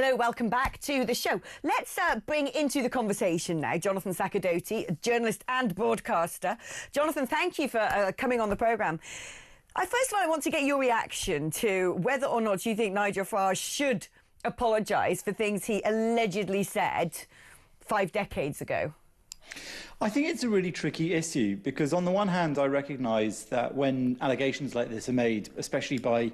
Hello, welcome back to the show. Let's bring into the conversation now Jonathan Sacerdoti, journalist and broadcaster. Jonathan, thank you for coming on the programme. First of all, I want to get your reaction to whether or not you think Nigel Farage should apologise for things he allegedly said 5 decades ago. I think it's a really tricky issue because on the one hand, I recognise that when allegations like this are made, especially by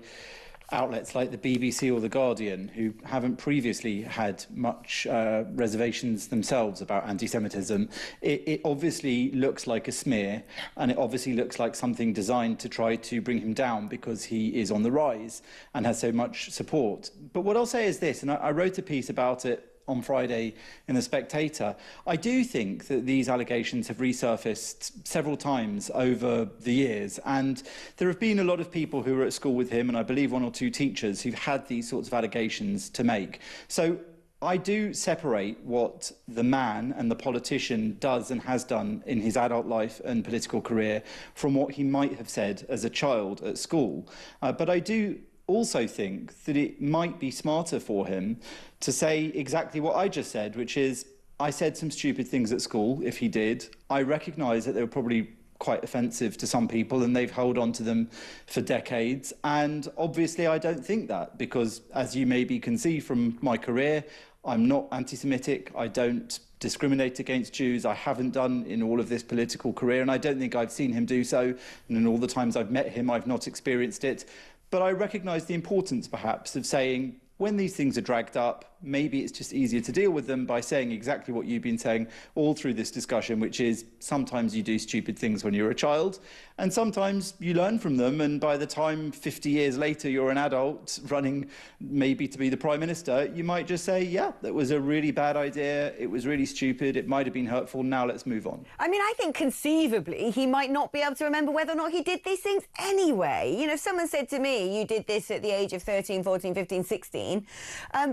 outlets like the BBC or The Guardian, who haven't previously had much reservations themselves about anti-Semitism, it obviously looks like a smear, and it obviously looks like something designed to try to bring him down because he is on the rise and has so much support. But what I'll say is this, and I wrote a piece about it on Friday in The Spectator. I do think that these allegations have resurfaced several times over the years, and there have been a lot of people who were at school with him, and I believe 1 or 2 teachers who've had these sorts of allegations to make. So I do separate what the man and the politician does and has done in his adult life and political career from what he might have said as a child at school. But I do also think that it might be smarter for him to say exactly what I just said, which is, I said some stupid things at school, if he did. I recognise that they were probably quite offensive to some people and they've held on to them for decades. And obviously I don't think that because, as you maybe can see from my career, I'm not anti-Semitic, I don't discriminate against Jews, I haven't done in all of this political career, and I don't think I've seen him do so, and in all the times I've met him, I've not experienced it. But I recognise the importance, perhaps, of saying, when these things are dragged up, maybe it's just easier to deal with them by saying exactly what you've been saying all through this discussion, which is sometimes you do stupid things when you're a child, and sometimes you learn from them, and by the time 50 years later you're an adult running maybe to be the Prime Minister, you might just say, yeah, that was a really bad idea, it was really stupid, it might have been hurtful, now let's move on. I mean, I think conceivably he might not be able to remember whether or not he did these things anyway. You know, if someone said to me, you did this at the age of 13, 14, 15, 16,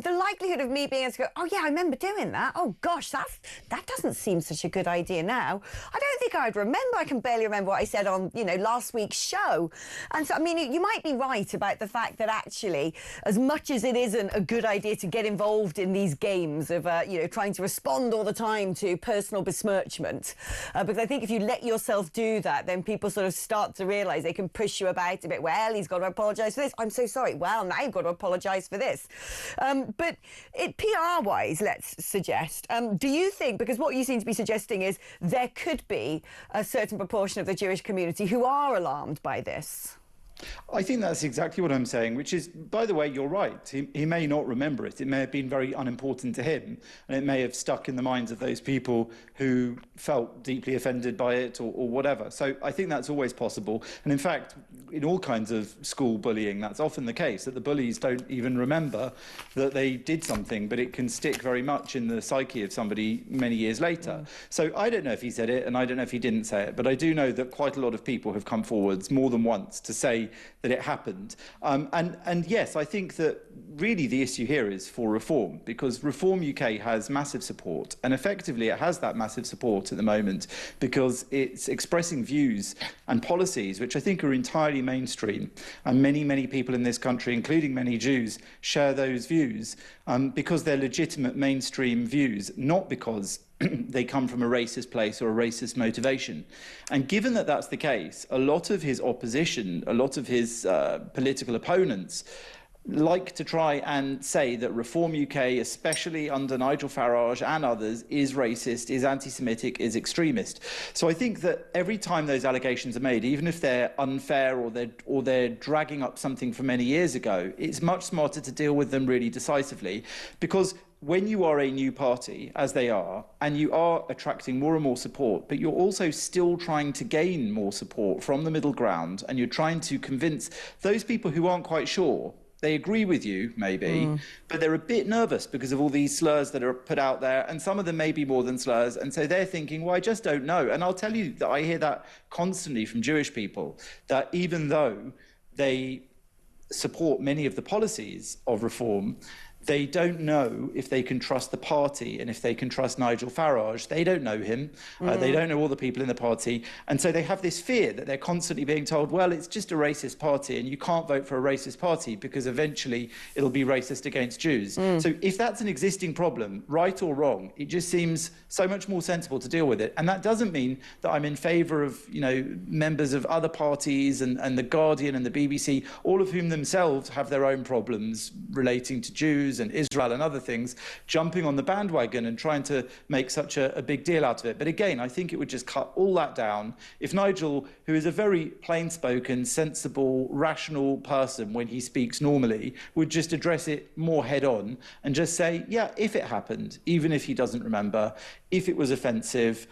the likelihood of me being able to go, oh yeah, I remember doing that, oh gosh, that doesn't seem such a good idea now. I don't think I'd remember. I can barely remember what I said on, you know, last week's show. And so, I mean, you might be right about the fact that actually, as much as it isn't a good idea to get involved in these games of, you know, trying to respond all the time to personal besmirchment, because I think if you let yourself do that, then people sort of start to realise they can push you about a bit. Well, he's got to apologise for this. I'm so sorry. Well, now you've got to apologise for this. But PR-wise, let's suggest, do you think, because what you seem to be suggesting is there could be a certain proportion of the Jewish community who are alarmed by this? I think that's exactly what I'm saying, which is, by the way, you're right. He may not remember it. It may have been very unimportant to him, and it may have stuck in the minds of those people who felt deeply offended by it or whatever. So I think that's always possible. And in fact, in all kinds of school bullying, that's often the case, that the bullies don't even remember that they did something, but it can stick very much in the psyche of somebody many years later. So I don't know if he said it, and I don't know if he didn't say it, but I do know that quite a lot of people have come forwards more than once to say that it happened. And yes, I think that really the issue here is for reform, because Reform UK has massive support, and effectively it has that massive support at the moment because it's expressing views and policies which I think are entirely mainstream, and many people in this country, including many Jews, share those views because they're legitimate mainstream views, not because they come from a racist place or a racist motivation. And given that that's the case, a lot of his opposition, a lot of his political opponents like to try and say that Reform UK, especially under Nigel Farage and others, is racist, is anti-Semitic, is extremist. So I think that every time those allegations are made, even if they're unfair or they're dragging up something from many years ago, it's much smarter to deal with them really decisively, because when you are a new party, as they are, and you are attracting more and more support, but you're also still trying to gain more support from the middle ground, and you're trying to convince those people who aren't quite sure, they agree with you, maybe, but they're a bit nervous because of all these slurs that are put out there, and some of them may be more than slurs, and so they're thinking, well, I just don't know. And I'll tell you that I hear that constantly from Jewish people, that even though they support many of the policies of reform, They don't know if they can trust the party and if they can trust Nigel Farage. They don't know him. They don't know all the people in the party. And so they have this fear that they're constantly being told, well, it's just a racist party and you can't vote for a racist party because eventually it'll be racist against Jews. So if that's an existing problem, right or wrong, it just seems so much more sensible to deal with it. And that doesn't mean that I'm in favour of, members of other parties and The Guardian and the BBC, all of whom themselves have their own problems relating to Jews and Israel and other things, jumping on the bandwagon and trying to make such a big deal out of it. But again, I think it would just cut all that down if Nigel, who is a very plain-spoken, sensible, rational person when he speaks normally, would just address it more head-on and just say, yeah, if it happened, even if he doesn't remember, if it was offensive,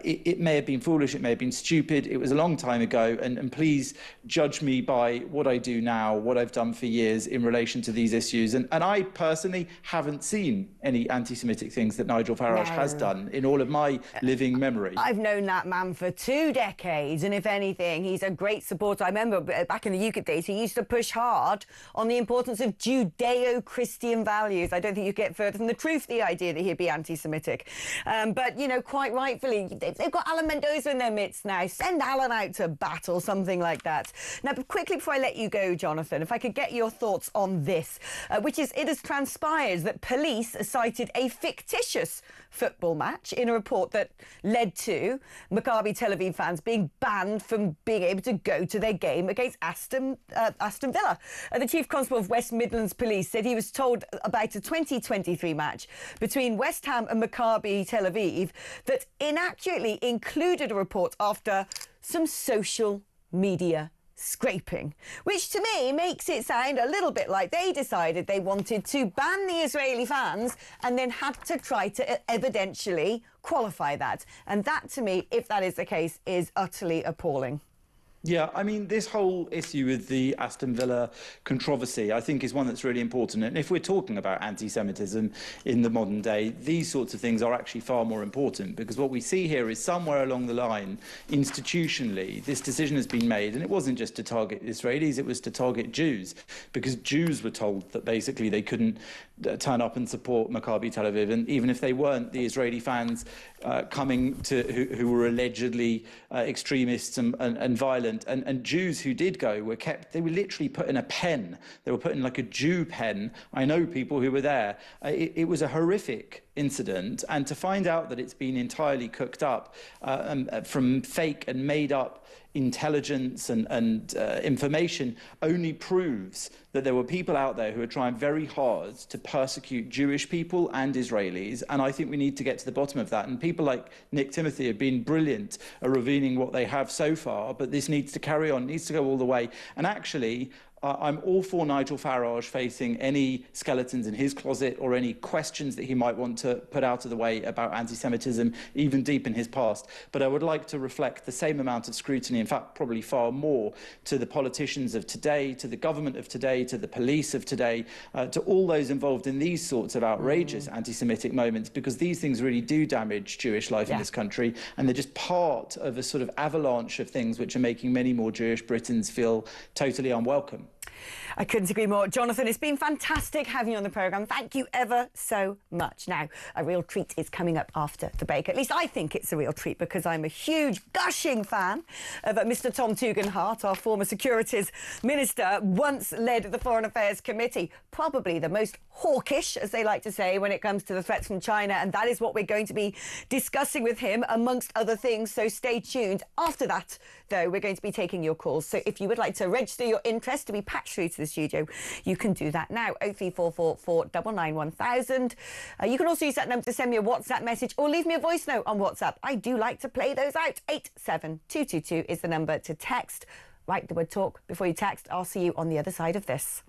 it may have been foolish, it may have been stupid, it was a long time ago, and please judge me by what I do now, what I've done for years in relation to these issues. And I personally haven't seen any anti-Semitic things that Nigel Farage has done in all of my living memory. I've known that man for 2 decades, and if anything, he's a great supporter. I remember back in the UKIP days, he used to push hard on the importance of Judeo-Christian values. I don't think you get further from the truth, the idea that he'd be anti-Semitic. But, quite rightfully, they've got Alan Mendoza in their midst now. Send Alan out to battle, something like that. Now, quickly before I let you go, Jonathan, if I could get your thoughts on this, which is it has transpired that police cited a fictitious football match in a report that led to Maccabi Tel Aviv fans being banned from being able to go to their game against Aston Villa. The Chief Constable of West Midlands Police said he was told about a 2023 match between West Ham and Maccabi Tel Aviv that inaccurately included a report after some social media scraping, which to me makes it sound a little bit like they decided they wanted to ban the Israeli fans and then had to try to evidentially qualify that. And that, to me, if that is the case, is utterly appalling. Yeah, I mean, this whole issue with the Aston Villa controversy, I think, is one that's really important. And if we're talking about anti-Semitism in the modern day, these sorts of things are actually far more important, because what we see here is somewhere along the line, institutionally, this decision has been made, and it wasn't just to target Israelis, it was to target Jews, because Jews were told that basically they couldn't turn up and support Maccabi Tel Aviv, and even if they weren't, the Israeli fans coming to who were allegedly extremists and violent, and Jews who did go were kept, they were literally put in a pen. They were put in like a Jew pen. I know people who were there. It was a horrific incident, and to find out that it's been entirely cooked up from fake and made up intelligence and information only proves that there were people out there who are trying very hard to persecute Jewish people and Israelis, and I think we need to get to the bottom of that. And people like Nick Timothy have been brilliant at revealing what they have so far, but this needs to carry on, needs to go all the way. And actually, I'm all for Nigel Farage facing any skeletons in his closet or any questions that he might want to put out of the way about anti-Semitism, even deep in his past. But I would like to reflect the same amount of scrutiny, in fact, probably far more, to the politicians of today, to the government of today, to the police of today, to all those involved in these sorts of outrageous anti-Semitic moments, because these things really do damage Jewish life in this country, and they're just part of a sort of avalanche of things which are making many more Jewish Britons feel totally unwelcome. I couldn't agree more. Jonathan, it's been fantastic having you on the programme. Thank you ever so much. Now, a real treat is coming up after the break. At least I think it's a real treat, because I'm a huge, gushing fan of Mr Tom Tugendhat, our former Securities Minister, once led the Foreign Affairs Committee. Probably the most hawkish, as they like to say, when it comes to the threats from China. And that is what we're going to be discussing with him, amongst other things. So stay tuned. After that, though, we're going to be taking your calls. So if you would like to register your interest to be patched through to the studio, you can do that now. 03444 991 1000. You can also use that number to send me a WhatsApp message or leave me a voice note on WhatsApp. I do like to play those out. 87222 is the number to text. Write the word talk before you text. I'll see you on the other side of this.